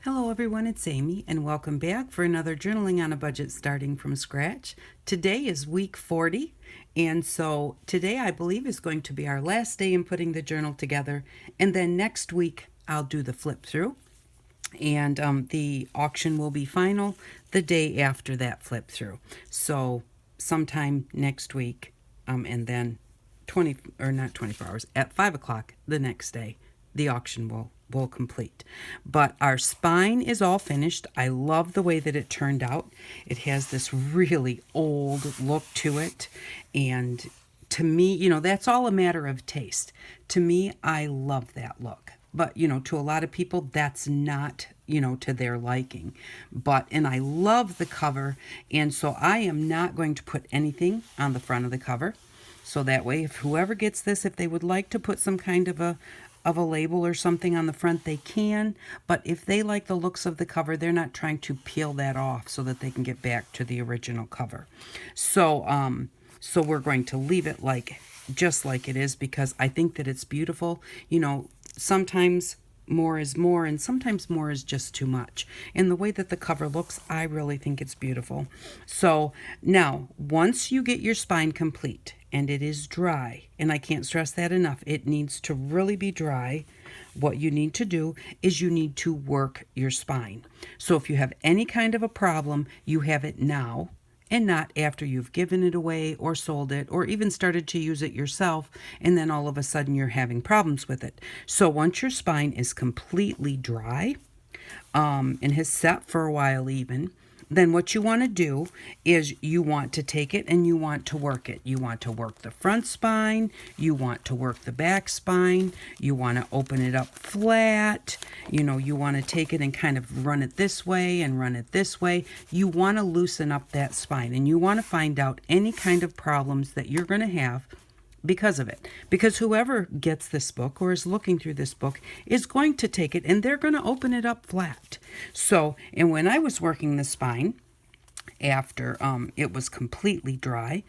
Hello everyone, it's Amy and welcome back for another Journaling on a Budget starting from scratch. Today is week 40 and so today I believe is going to be our last day in putting the journal together, and then next week I'll do the flip through and the auction will be final the day after that flip through. So sometime next week and then 20 or not 24 hours at 5 o'clock the next day the auction will complete. But our spine is all finished. I love the way that it turned out. It has this really old look to it, and to me, that's all a matter of taste. To me, I love that look. But, to a lot of people, that's not, to their liking. And I love the cover, and so I am not going to put anything on the front of the cover. So that way, if whoever gets this, if they would like to put some kind of a label or something on the front, they can. But if they like the looks of the cover, they're not trying to peel that off so that they can get back to the original cover. So we're going to leave it just like it is, because I think that it's beautiful. Sometimes more is more, and sometimes more is just too much. And the way that the cover looks, I really think it's beautiful. So now, once you get your spine complete and it is dry, and I can't stress that enough, it needs to really be dry. What you need to do is you need to work your spine. So if you have any kind of a problem, you have it now and not after you've given it away or sold it or even started to use it yourself, and then all of a sudden you're having problems with it. So once your spine is completely dry and has set for a while even, then what you want to do is you want to take it and you want to work it. You want to work the front spine, you want to work the back spine, you want to open it up flat, you want to take it and kind of run it this way and run it this way. You want to loosen up that spine, and you want to find out any kind of problems that you're going to have because of it. Because whoever gets this book or is looking through this book is going to take it and they're going to open it up flat. So, and when I was working the spine, after it was completely dry,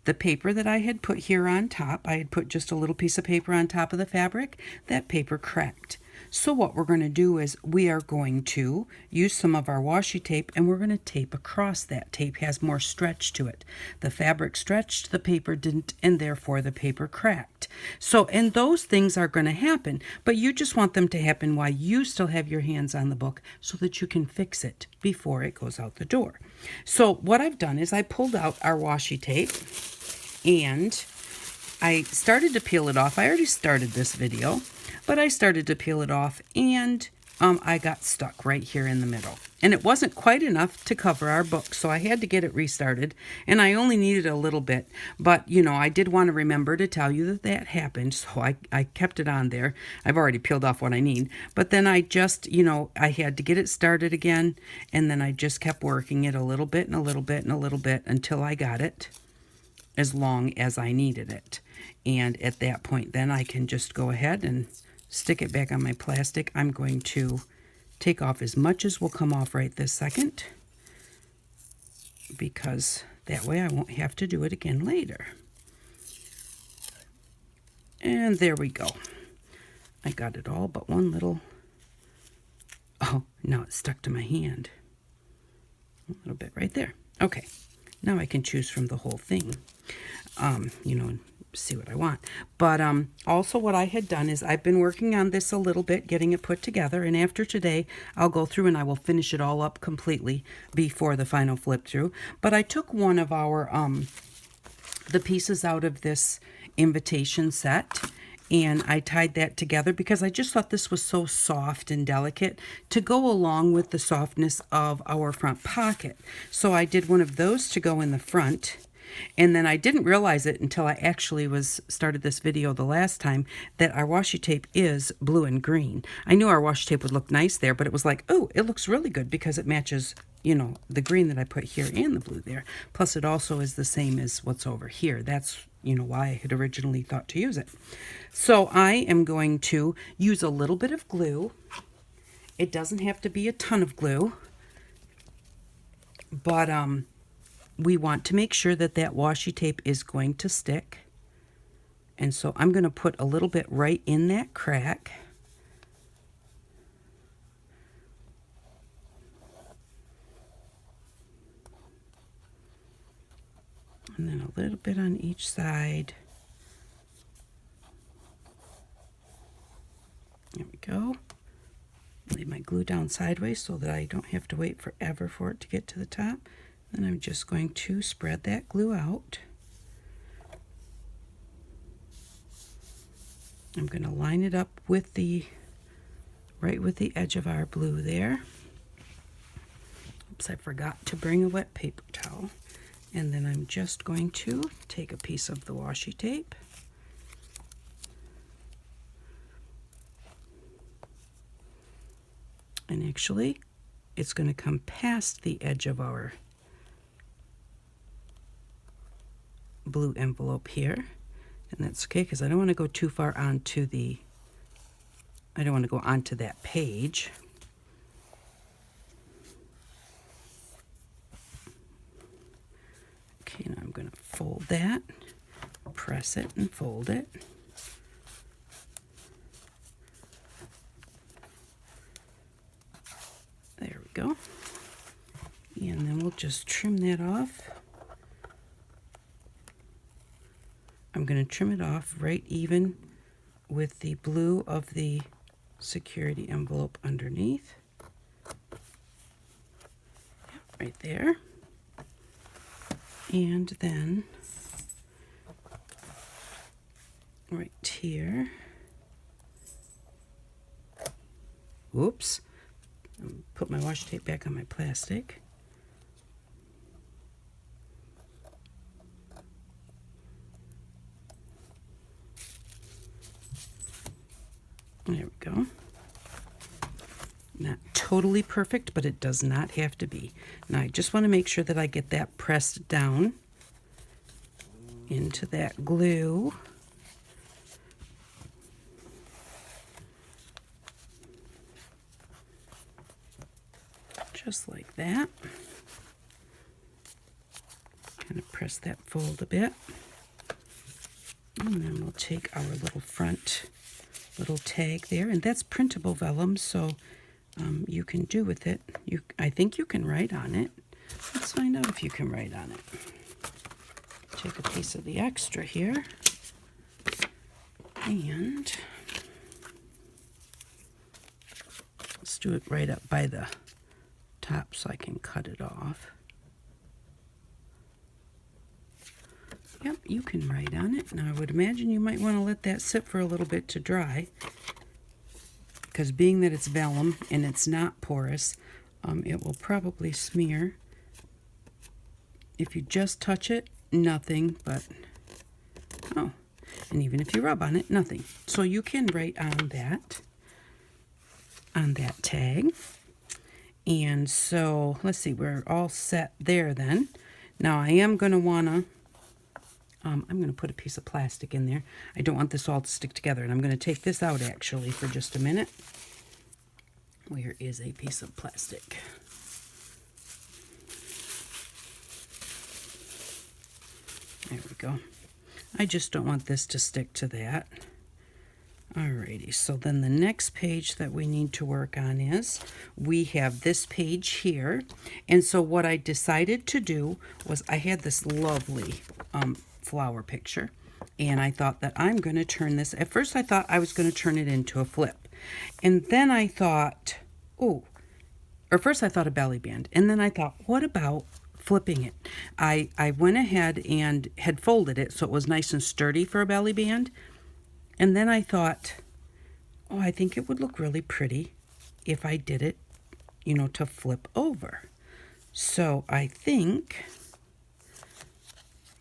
the paper that I had put here on top, I had put just a little piece of paper on top of the fabric, that paper cracked. So what we're going to do is we are going to use some of our washi tape and we're going to tape across that. Tape has more stretch to it. The fabric stretched, the paper didn't, and therefore the paper cracked. So, and those things are going to happen, but you just want them to happen while you still have your hands on the book so that you can fix it before it goes out the door. So what I've done is I pulled out our washi tape and I started to peel it off. I already started this video, but I started to peel it off and I got stuck right here in the middle. And it wasn't quite enough to cover our book, so I had to get it restarted, and I only needed a little bit. But, I did want to remember to tell you that that happened, so I kept it on there. I've already peeled off what I need. But then I just, I had to get it started again, and then I just kept working it a little bit and a little bit and a little bit until I got it as long as I needed it. And at that point, then I can just go ahead and stick it back on my plastic. I'm going to take off as much as will come off right this second, because that way I won't have to do it again later. And there we go. I got it all but one little, oh, now it's stuck to my hand. A little bit right there. Okay, now I can choose from the whole thing, see what I want. But also what I had done is I've been working on this a little bit, getting it put together, and after today I'll go through and I will finish it all up completely before the final flip through. But I took one of our the pieces out of this invitation set and I tied that together because I just thought this was so soft and delicate to go along with the softness of our front pocket. So I did one of those to go in the front. And then I didn't realize it until I actually started this video the last time that our washi tape is blue and green. I knew our washi tape would look nice there, but it was like, oh, it looks really good because it matches, the green that I put here and the blue there. Plus it also is the same as what's over here. That's, why I had originally thought to use it. So I am going to use a little bit of glue. It doesn't have to be a ton of glue, but we want to make sure that that washi tape is going to stick. And so I'm going to put a little bit right in that crack. And then a little bit on each side. There we go. Lay my glue down sideways so that I don't have to wait forever for it to get to the top. Then I'm just going to spread that glue out. I'm going to line it up with right with the edge of our blue there. Oops, I forgot to bring a wet paper towel. And then I'm just going to take a piece of the washi tape. And actually, it's going to come past the edge of our blue envelope here. And that's okay, because I don't want to go too far onto I don't want to go onto that page. Okay, now I'm going to fold that, press it and fold it. There we go. And then we'll just trim that off. I'm going to trim it off right even with the blue of the security envelope underneath. Yep, right there. And then right here. Oops. Put my washi tape back on my plastic. There we go. Not totally perfect, but it does not have to be. Now I just want to make sure that I get that pressed down into that glue. Just like that. Kind of press that fold a bit. And then we'll take our little tag there, and that's printable vellum, so you can do with it. I think you can write on it. Let's find out if you can write on it. Take a piece of the extra here, and let's do it right up by the top so I can cut it off. Yep, you can write on it. Now I would imagine you might want to let that sit for a little bit to dry, because being that it's vellum and it's not porous, it will probably smear. If you just touch it, nothing, but oh, and even if you rub on it, nothing. So you can write on that tag. And so let's see, we're all set there then. Now I am going to want to I'm going to put a piece of plastic in there. I don't want this all to stick together, and I'm going to take this out actually for just a minute. Where is a piece of plastic? There we go. I just don't want this to stick to that. Alrighty, so then the next page that we need to work on is, we have this page here. And so what I decided to do was, I had this lovely flower picture, and I thought that I'm going to turn this. At first I thought I was going to turn it into a flip, and then I thought, first I thought a belly band, and then I thought, what about flipping it? I went ahead and had folded it so it was nice and sturdy for a belly band, and then I thought, I think it would look really pretty if I did it, to flip over. So I think,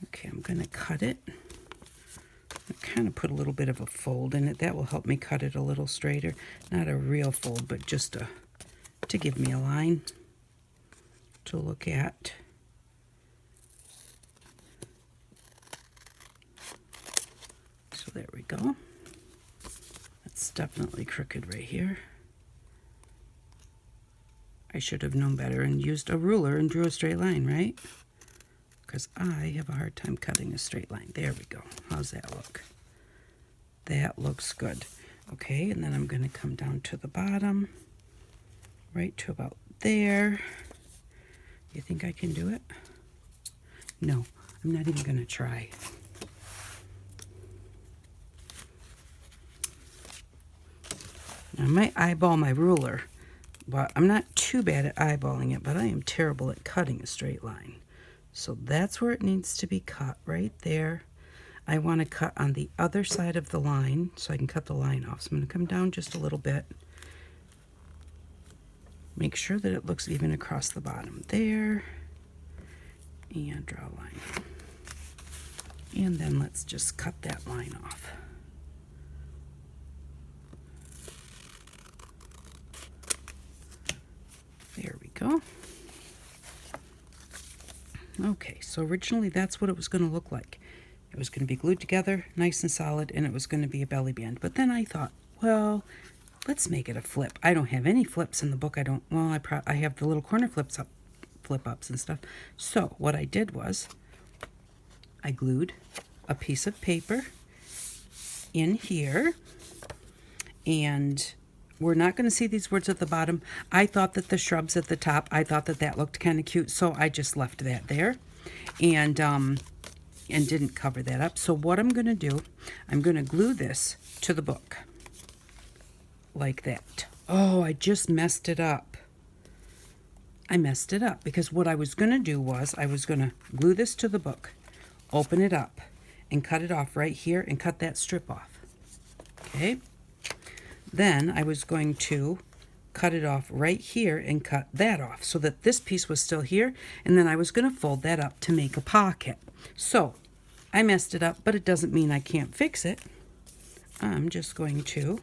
okay, I'm going to cut it. I kind of put a little bit of a fold in it. That will help me cut it a little straighter. Not a real fold, but just to give me a line to look at. So there we go. It's definitely crooked right here. I should have known better and used a ruler and drew a straight line, right? Because I have a hard time cutting a straight line. There we go. How's that look? That looks good. Okay, and then I'm going to come down to the bottom, right to about there. You think I can do it? No, I'm not even going to try. Now, I might eyeball my ruler, but I'm not too bad at eyeballing it, but I am terrible at cutting a straight line. So that's where it needs to be cut, right there. I want to cut on the other side of the line so I can cut the line off. So I'm going to come down just a little bit. Make sure that it looks even across the bottom there. And draw a line. And then let's just cut that line off. There we go. Okay, so originally that's what it was going to look like. It was going to be glued together, nice and solid, and it was going to be a belly band. But then I thought, well, let's make it a flip. I don't have any flips in the book. I have the little corner flip ups and stuff. So what I did was I glued a piece of paper in here, and we're not going to see these words at the bottom. I thought that the shrubs at the top, I thought that that looked kind of cute, so I just left that there and didn't cover that up. So what I'm going to do, I'm going to glue this to the book like that. Oh, I just messed it up. I messed it up because what I was going to do was I was going to glue this to the book, open it up, and cut it off right here and cut that strip off. Okay? Then I was going to cut it off right here and cut that off so that this piece was still here, and then I was going to fold that up to make a pocket. So I messed it up, but it doesn't mean I can't fix it. I'm just going to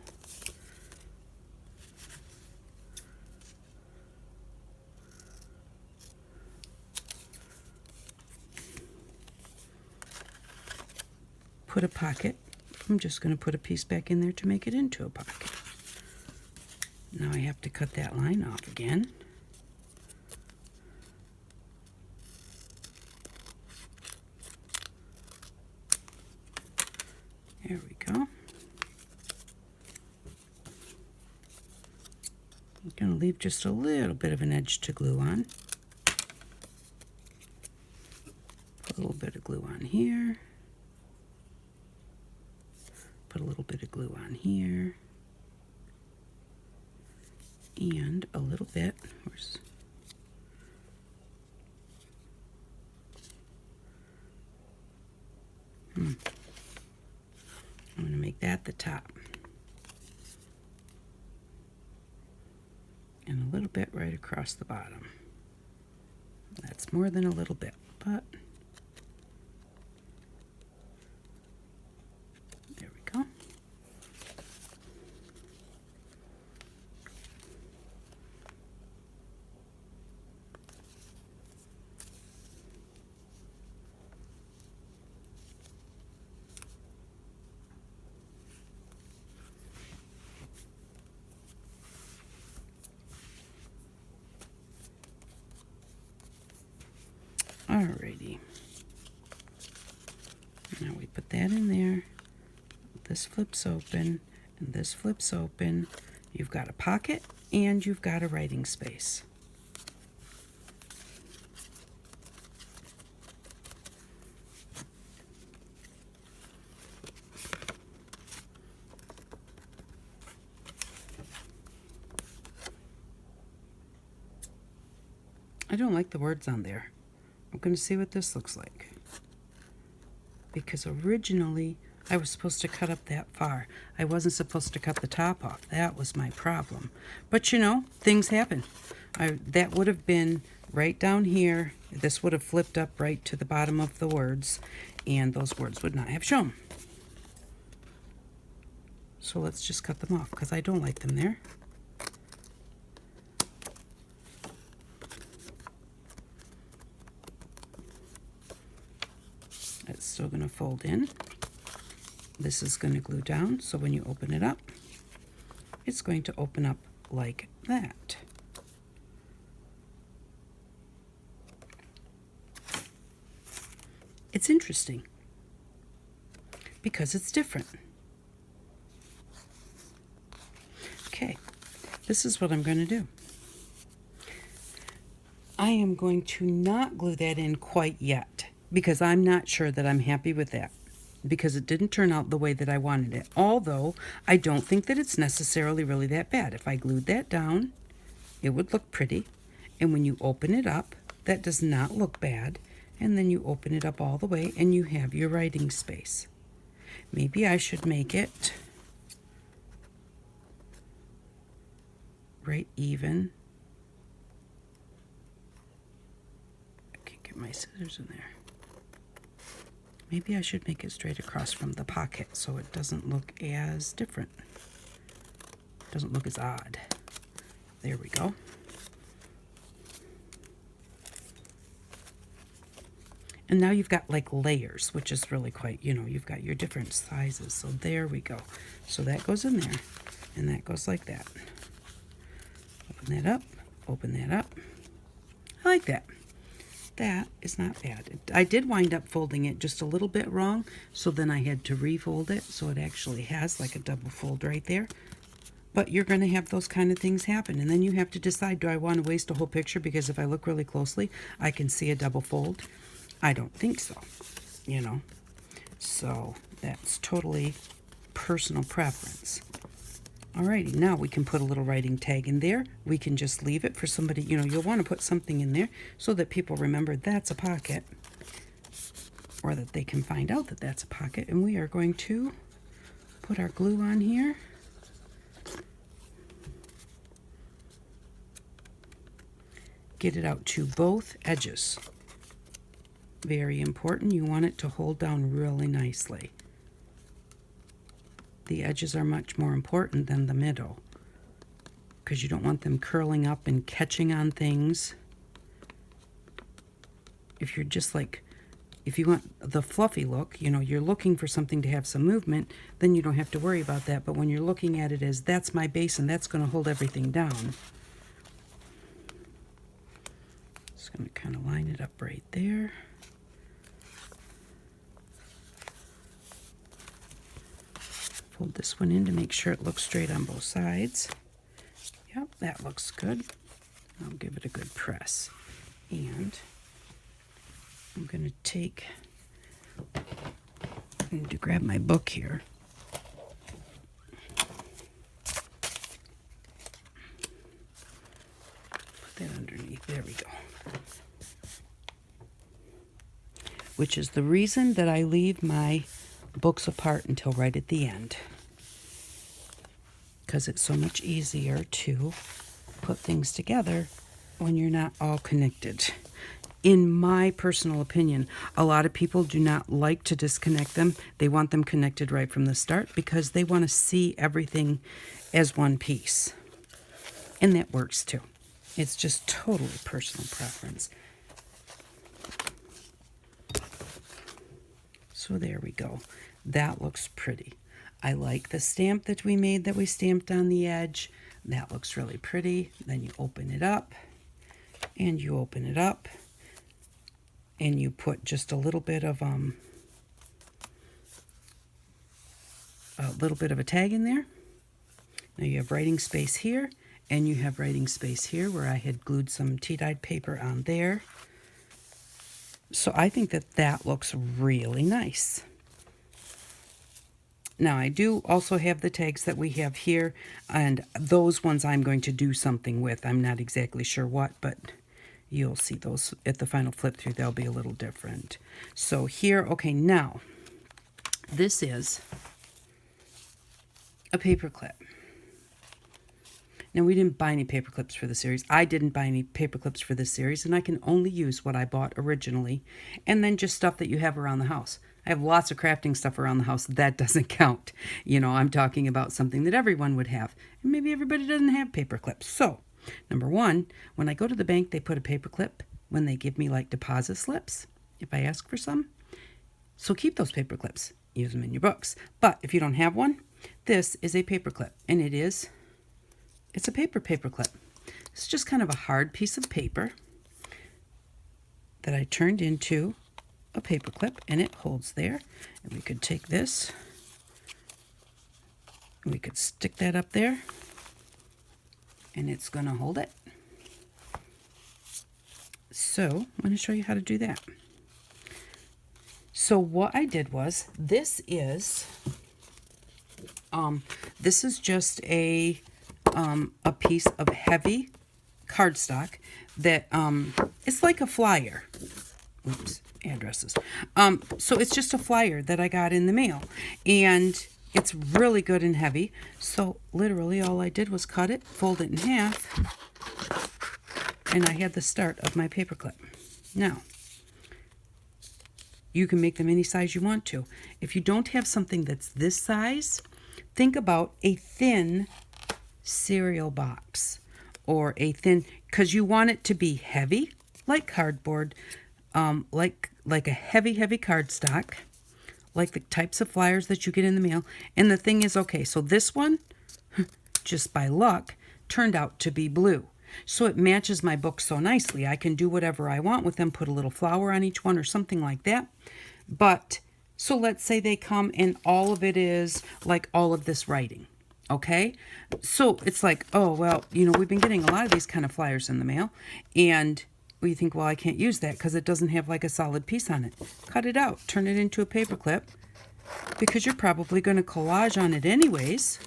put a pocket. I'm just going to put a piece back in there to make it into a pocket. Now I have to cut that line off again. There we go. I'm going to leave just a little bit of an edge to glue on. Put a little bit of glue on here. Put a little bit of glue on here. And a little bit. I'm going to make that the top. And a little bit right across the bottom. That's more than a little bit, but there we go. Alrighty. Now we put that in there. This flips open and this flips open. You've got a pocket and you've got a writing space. I don't like the words on there. I'm going to see what this looks like. Because originally I was supposed to cut up that far. I wasn't supposed to cut the top off. That was my problem. But you know, things happen. That would have been right down here. This would have flipped up right to the bottom of the words, and those words would not have shown. So let's just cut them off because I don't like them there. It's still going to fold in. This is going to glue down, so when you open it up, it's going to open up like that. It's interesting because it's different. Okay, this is what I'm going to do. I am going to not glue that in quite yet because I'm not sure that I'm happy with that, because it didn't turn out the way that I wanted it. Although I don't think that it's necessarily really that bad. If I glued that down, it would look pretty. And when you open it up, that does not look bad. And then you open it up all the way and you have your writing space. Maybe I should make it right even. I can't get my scissors in there. Maybe I should make it straight across from the pocket so it doesn't look as different. Doesn't look as odd. There we go. And now you've got like layers, which is really quite, you've got your different sizes. So there we go. So that goes in there, and that goes like that. Open that up, open that up. I like that. That is not bad. I did wind up folding it just a little bit wrong, so then I had to refold it, so it actually has like a double fold right there. But you're going to have those kind of things happen, and then you have to decide, do I want to waste a whole picture? Because if I look really closely, I can see a double fold. I don't think so, So that's totally personal preference. Alrighty, now we can put a little writing tag in there. We can just leave it for somebody, you'll want to put something in there so that people remember that's a pocket, or that they can find out that that's a pocket. And we are going to put our glue on here. Get it out to both edges. Very important. You want it to hold down really nicely. The edges are much more important than the middle, because you don't want them curling up and catching on things. If you're just like, if you want the fluffy look, you're looking for something to have some movement, then you don't have to worry about that. But when you're looking at it as, that's my base and that's going to hold everything down. Just going to kind of line it up right there. Fold this one in to make sure it looks straight on both sides. Yep, that looks good. I'll give it a good press. And I'm going to take, I need to grab my book here. Put that underneath. There we go. Which is the reason that I leave my books apart until right at the end, because it's so much easier to put things together when you're not all connected. In my personal opinion, a lot of people do not like to disconnect them. They want them connected right from the start because they want to see everything as one piece. And that works too. It's just totally personal preference. So there we go. That looks pretty. I like the stamp that we made that we stamped on the edge. That looks really pretty. Then you open it up, and you open it up, and you put just a little bit of a tag in there. Now you have writing space here, and you have writing space here where I had glued some tea-dyed paper on there. So I think that that looks really nice. Now I do also have the tags that we have here, and those ones I'm going to do something with. I'm not exactly sure what, but you'll see those at the final flip through. They'll be a little different. So here, okay, now this is a paper clip. Now, we didn't buy any paper clips for the series. I didn't buy any paper clips for this series, and I can only use what I bought originally, and then just stuff that you have around the house. I have lots of crafting stuff around the house. That doesn't count. I'm talking about something that everyone would have, and maybe everybody doesn't have paper clips. So, number one, when I go to the bank, they put a paper clip when they give me like deposit slips, if I ask for some. So keep those paper clips. Use them in your books. But if you don't have one, this is a paper clip, and it's a paper clip. It's just kind of a hard piece of paper that I turned into a paper clip, and it holds there. And we could take this, and we could stick that up there, and it's going to hold it. So I'm going to show you how to do that. So what I did was, this is just a piece of heavy cardstock that it's like a flyer. Oops, addresses. So it's just a flyer that I got in the mail, and it's really good and heavy. So literally all I did was cut it, fold it in half, and I had the start of my paperclip. Now, you can make them any size you want to. If you don't have something that's this size, think about a thin cereal box, or a thin, because you want it to be heavy, like cardboard, like a heavy cardstock, like the types of flyers that you get in the mail. And the thing is, okay, so this one, just by luck, turned out to be blue. So it matches my book so nicely. I can do whatever I want with them, put a little flower on each one or something like that. But, so let's say they come and all of it is like all of this writing, okay? So it's like, oh, well, you know, we've been getting a lot of these kind of flyers in the mail, and you think, well, I can't use that because it doesn't have like a solid piece on it. Cut it out, turn it into a paper clip, because you're probably going to collage on it anyways.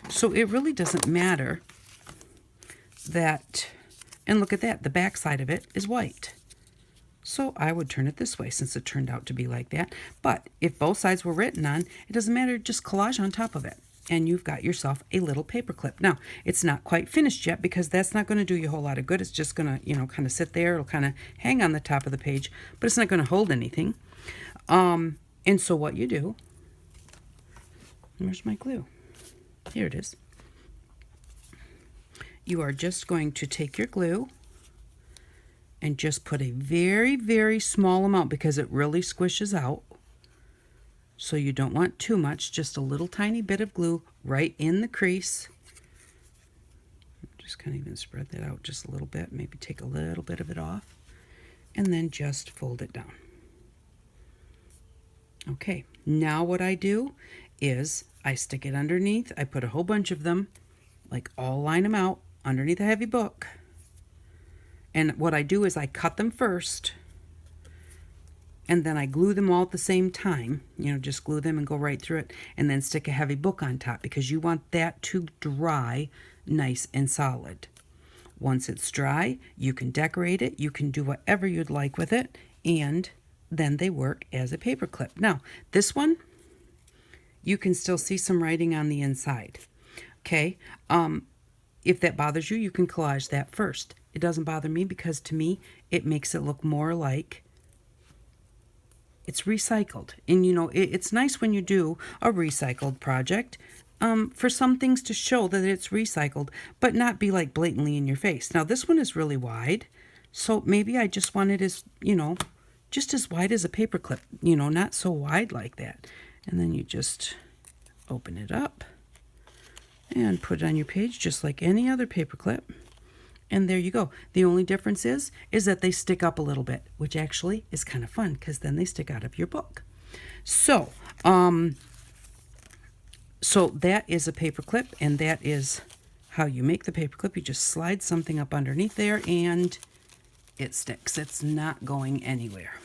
So it really doesn't matter that, and look at that, the back side of it is white. So I would turn it this way since it turned out to be like that. But if both sides were written on, it doesn't matter, just collage on top of it, and you've got yourself a little paper clip. Now, it's not quite finished yet because that's not going to do you a whole lot of good. It's just going to, you know, kind of sit there. It'll kind of hang on the top of the page, but it's not going to hold anything. And so what you do, where's my glue? Here it is. You are just going to take your glue and just put a very, very small amount, because it really squishes out. So you don't want too much, just a little tiny bit of glue right in the crease. Just kind of even spread that out just a little bit, maybe take a little bit of it off, and then just fold it down. Okay, now what I do is I stick it underneath. I put a whole bunch of them, like all line them out underneath a heavy book. And what I do is I cut them first, and then I glue them all at the same time. You know, just glue them and go right through it, and then stick a heavy book on top, because you want that to dry nice and solid. Once it's dry, you can decorate it. You can do whatever you'd like with it, and then they work as a paper clip. Now, this one, you can still see some writing on the inside. Okay, if that bothers you, you can collage that first. It doesn't bother me, because to me, it makes it look more like it's recycled. And you know, it's nice when you do a recycled project, for some things to show that it's recycled, but not be like blatantly in your face. Now this one is really wide, so maybe I just want it as, you know, just as wide as a paper clip, you know, not so wide like that. And then you just open it up and put it on your page just like any other paper clip. And there you go. The only difference is that they stick up a little bit, which actually is kind of fun, because then they stick out of your book. So, so that is a paper clip, and that is how you make the paper clip. You just slide something up underneath there, and it sticks. It's not going anywhere.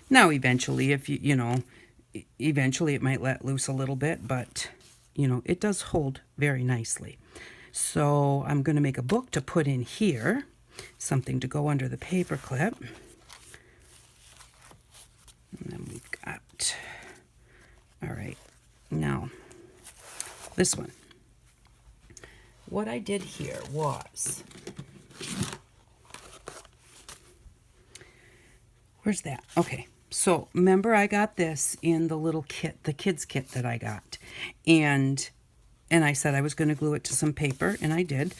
Now, eventually, if you know, eventually it might let loose a little bit, but you know, it does hold very nicely. So I'm going to make a book to put in here, something to go under the paper clip. And then we've got, all right, now this one. What I did here was, where's that? Okay, so remember I got this in the little kit, the kids kit that I got. And I said I was going to glue it to some paper, and I did,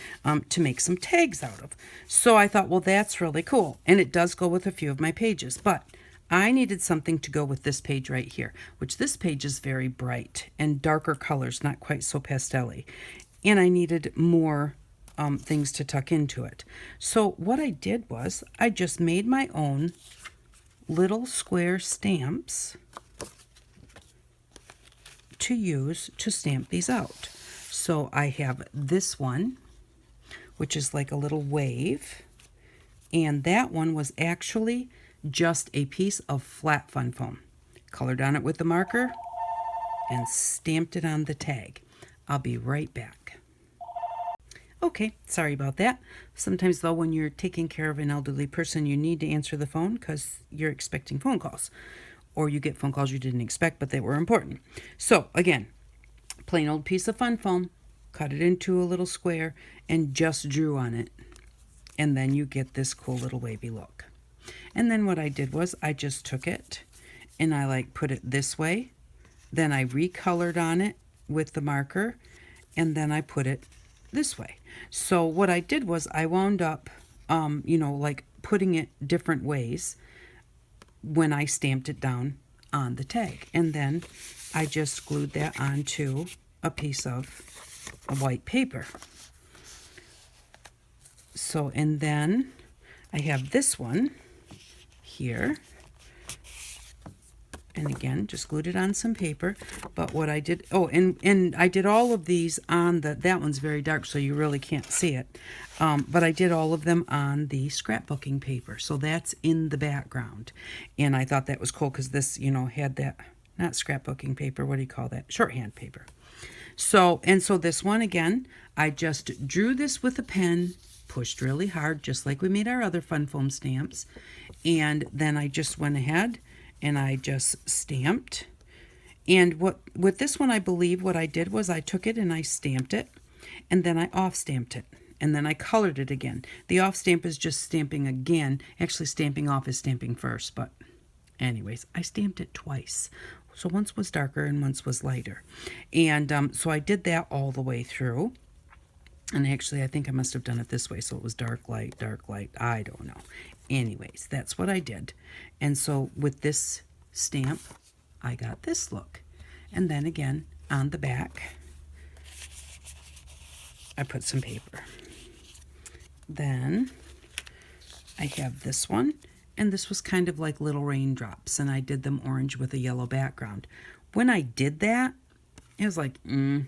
to make some tags out of. So I thought, well, that's really cool. And it does go with a few of my pages. But I needed something to go with this page right here, which this page is very bright and darker colors, not quite so pastel-y. And I needed more things to tuck into it. So what I did was I just made my own little square stamps to use to stamp these out. So I have this one, which is like a little wave, and that one was actually just a piece of flat fun foam. colored on it with the marker, and stamped it on the tag. I'll be right back. Okay, sorry about that. Sometimes though, when you're taking care of an elderly person, you need to answer the phone because you're expecting phone calls. Or you get phone calls you didn't expect, but they were important. So again, plain old piece of fun foam, cut it into a little square, and just drew on it. And then you get this cool little wavy look. And then what I did was I just took it and I put it this way. Then I recolored on it with the marker, and then I put it this way. So what I did was I wound up, putting it different ways when I stamped it down on the tag. And then I just glued that onto a piece of white paper. So, and then I have this one here. And again, just glued it on some paper. But what I did, and I did all of these on that one's very dark, so you really can't see it. But I did all of them on the scrapbooking paper. So that's in the background. And I thought that was cool because this, had that, not scrapbooking paper, what do you call that? Shorthand paper. So this one, again, I just drew this with a pen, pushed really hard, just like we made our other fun foam stamps. And then I just went ahead and I just stamped. And with this one, I believe what I did was I took it and I stamped it, and then I off-stamped it, and then I colored it again. The off-stamp is just stamping again. Actually, stamping off is stamping first, but anyways, I stamped it twice. So once was darker and once was lighter. And so I did that all the way through. And actually, I think I must have done it this way, so it was dark, light, I don't know. Anyways, that's what I did. And so with this stamp, I got this look. And then again, on the back, I put some paper. Then I have this one, and this was kind of like little raindrops, and I did them orange with a yellow background. When I did that, it was like, it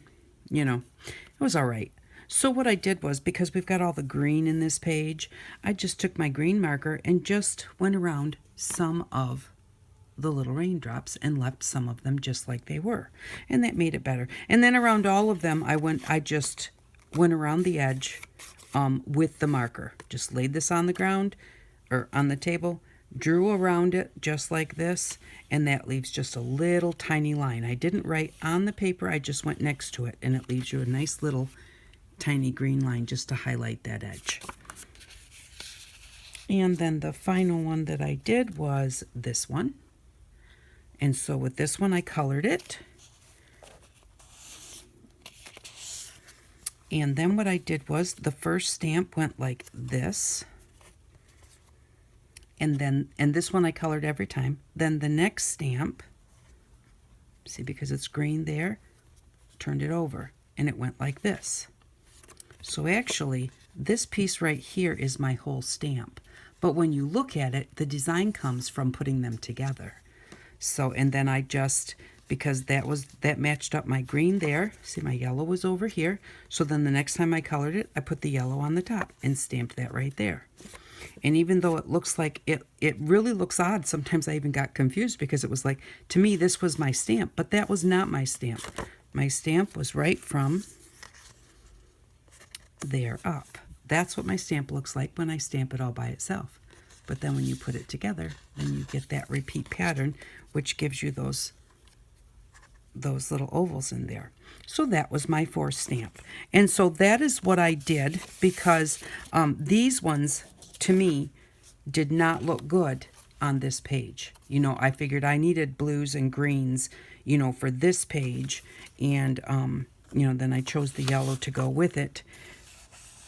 was all right. So what I did was, because we've got all the green in this page, I just took my green marker and just went around some of the little raindrops and left some of them just like they were. And that made it better. And then around all of them, I just went around the edge with the marker. Just laid this on the ground or on the table, drew around it just like this, and that leaves just a little tiny line. I didn't write on the paper, I just went next to it, and it leaves you a nice little tiny green line just to highlight that edge. And then the final one that I did was this one. And so with this one, I colored it. And then what I did was the first stamp went like this. And this one I colored every time. Then the next stamp, see, because it's green there, turned it over and it went like this. So actually, this piece right here is my whole stamp. But when you look at it, the design comes from putting them together. So, and then I just, because that matched up my green there, see, my yellow was over here. So then the next time I colored it, I put the yellow on the top and stamped that right there. And even though it looks like it really looks odd, sometimes I even got confused because it was like, to me, this was my stamp, but that was not my stamp. My stamp was right from there up. That's what my stamp looks like when I stamp it all by itself. But then when you put it together, then you get that repeat pattern, which gives you those little ovals in there. So that was my fourth stamp. And so that is what I did, because these ones, to me, did not look good on this page. I figured I needed blues and greens, for this page. And, then I chose the yellow to go with it.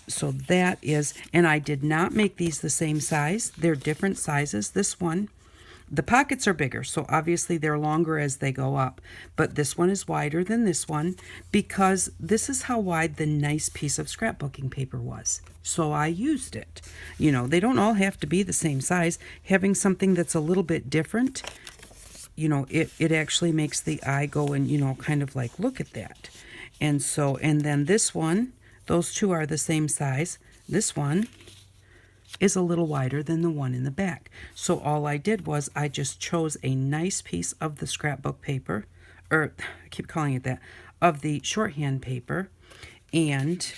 So that is, and I did not make these the same size. They're different sizes. This one, the pockets are bigger, so obviously they're longer as they go up. But this one is wider than this one because this is how wide the nice piece of scrapbooking paper was. So I used it. They don't all have to be the same size. Having something that's a little bit different, it actually makes the eye go and, kind of like, look at that. And so, and then this one, those two are the same size. This one is a little wider than the one in the back. So all I did was I just chose a nice piece of the scrapbook paper, or I keep calling it that, of the shorthand paper, and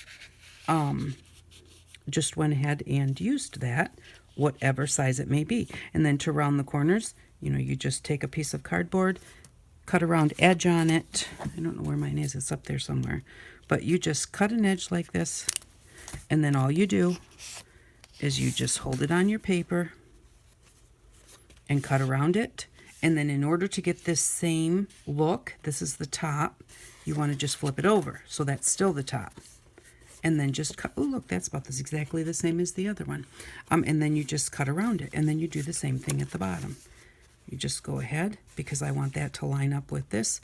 just went ahead and used that, whatever size it may be. And then to round the corners, you know, you just take a piece of cardboard, cut a round edge on it. I don't know where mine is, it's up there somewhere. But you just cut an edge like this, and then all you do is you just hold it on your paper and cut around it. And then in order to get this same look, this is the top, you want to just flip it over so that's still the top. And then just cut, oh look, that's about this exactly the same as the other one. And then you just cut around it, and then you do the same thing at the bottom. You just go ahead, because I want that to line up with this.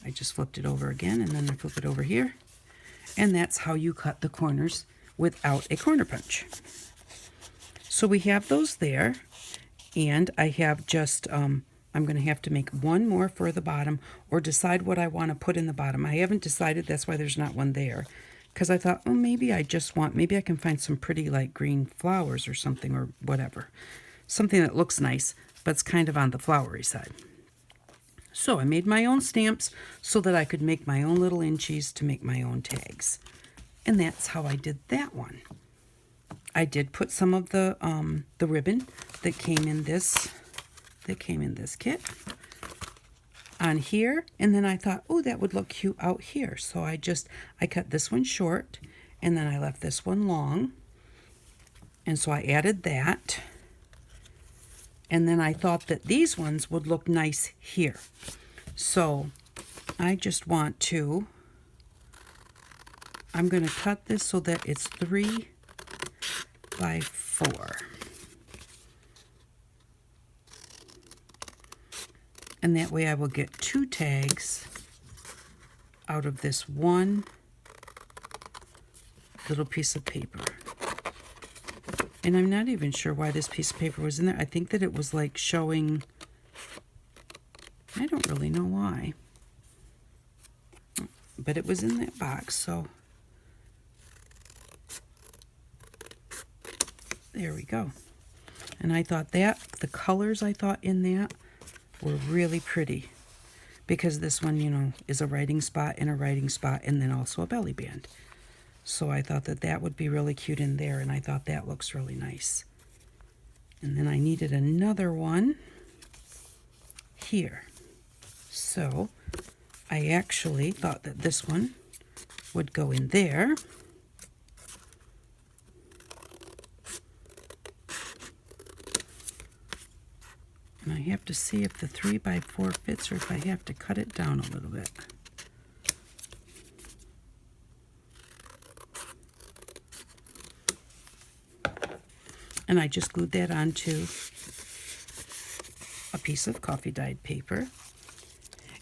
I just flipped it over again, and then I flip it over here. And that's how you cut the corners without a corner punch. So we have those there, and I have just, I'm going to have to make one more for the bottom, or decide what I want to put in the bottom. I haven't decided, that's why there's not one there. Because I thought, oh, maybe I can find some pretty like green flowers or something, or whatever. Something that looks nice, but it's kind of on the flowery side. So I made my own stamps so that I could make my own little inchies to make my own tags. And that's how I did that one. I did put some of the ribbon that came in this kit on here, and then I thought, oh, that would look cute out here. So I cut this one short, and then I left this one long, and so I added that. And then I thought that these ones would look nice here. So I just want to, I'm going to cut this so that it's 3 by 4. And that way I will get 2 tags out of this one little piece of paper. And I'm not even sure why this piece of paper was in there. I think that it was like showing, I don't really know why. But it was in that box, so there we go. And I thought that, the colors I thought in that were really pretty. Because this one, you know, is a writing spot and a writing spot, and then also a belly band. So I thought that that would be really cute in there, and I thought that looks really nice. And then I needed another one here. So I actually thought that this one would go in there. And I have to see if the 3 by 4 fits, or if I have to cut it down a little bit. And I just glued that onto a piece of coffee dyed paper.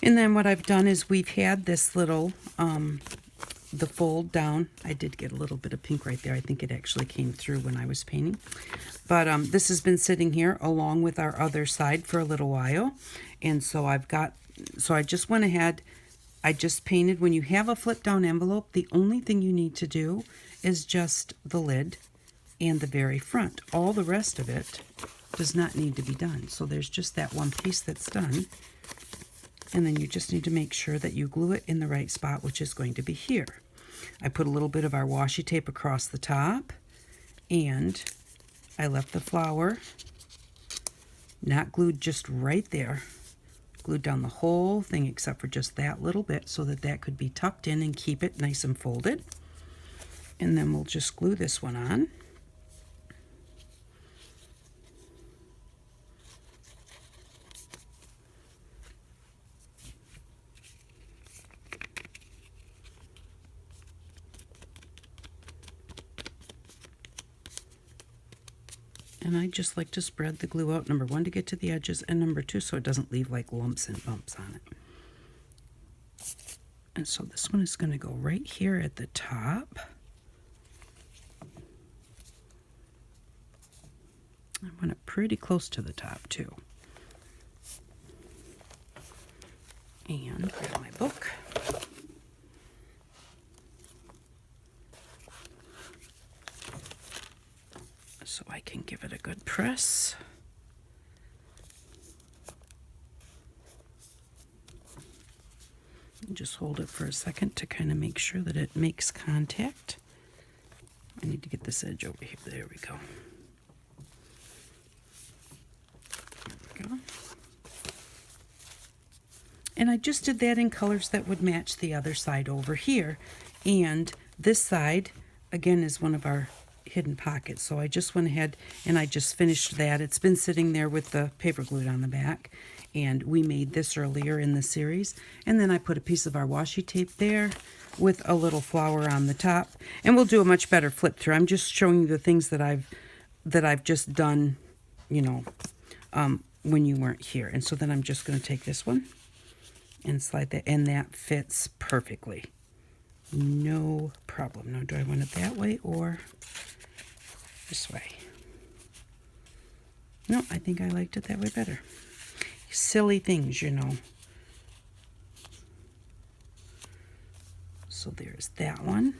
And then what I've done is we've had this little, the fold down. I did get a little bit of pink right there. I think it actually came through when I was painting. But this has been sitting here along with our other side for a little while. And so I just went ahead, I just painted. When you have a flip down envelope, the only thing you need to do is just the lid and the very front. All the rest of it does not need to be done. So there's just that one piece that's done. And then you just need to make sure that you glue it in the right spot, which is going to be here. I put a little bit of our washi tape across the top, and I left the flower not glued just right there. Glued down the whole thing except for just that little bit so that that could be tucked in and keep it nice and folded. And then we'll just glue this one on. And I just like to spread the glue out, number 1, to get to the edges, and number 2, so it doesn't leave like lumps and bumps on it. And so this one is going to go right here at the top. I want it pretty close to the top too. And grab my book. So I can give it a good press. Just hold it for a second to kind of make sure that it makes contact. I need to get this edge over here. There we go. There we go. And I just did that in colors that would match the other side over here. And this side, again, is one of our hidden pockets. So I just went ahead and I just finished that. It's been sitting there with the paper glued on the back. And we made this earlier in the series. And then I put a piece of our washi tape there with a little flower on the top. And we'll do a much better flip through. I'm just showing you the things that I've just done, you know, when you weren't here. And so then I'm just going to take this one and slide that, and that fits perfectly. No problem. Now, do I want it that way or this way? No, I think I liked it that way better. Silly things, you know. So there's that one.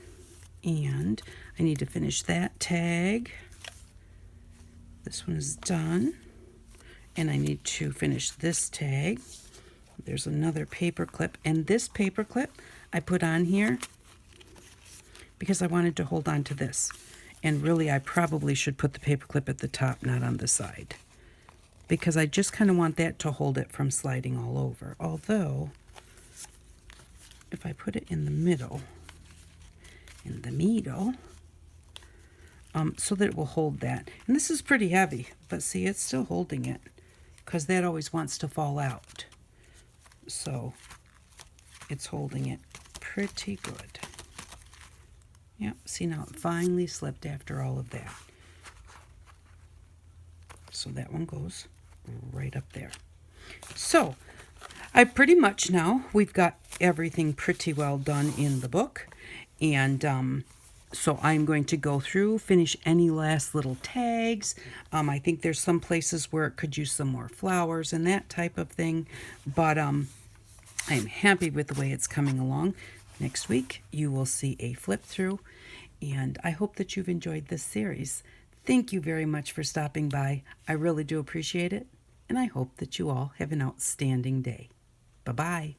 And I need to finish that tag. This one is done. And I need to finish this tag. There's another paper clip. And this paper clip I put on here because I wanted to hold on to this. And really, I probably should put the paper clip at the top, not on the side, because I just kind of want that to hold it from sliding all over. Although, if I put it in the middle, so that it will hold that. And this is pretty heavy, but see, it's still holding it because that always wants to fall out. So it's holding it pretty good. Yep, see, now it finally slipped after all of that. So that one goes right up there. So I pretty much now, we've got everything pretty well done in the book. And so I'm going to go through, finish any last little tags. I think there's some places where it could use some more flowers and that type of thing. But I'm happy with the way it's coming along. Next week, you will see a flip through. And I hope that you've enjoyed this series. Thank you very much for stopping by. I really do appreciate it. And I hope that you all have an outstanding day. Bye-bye.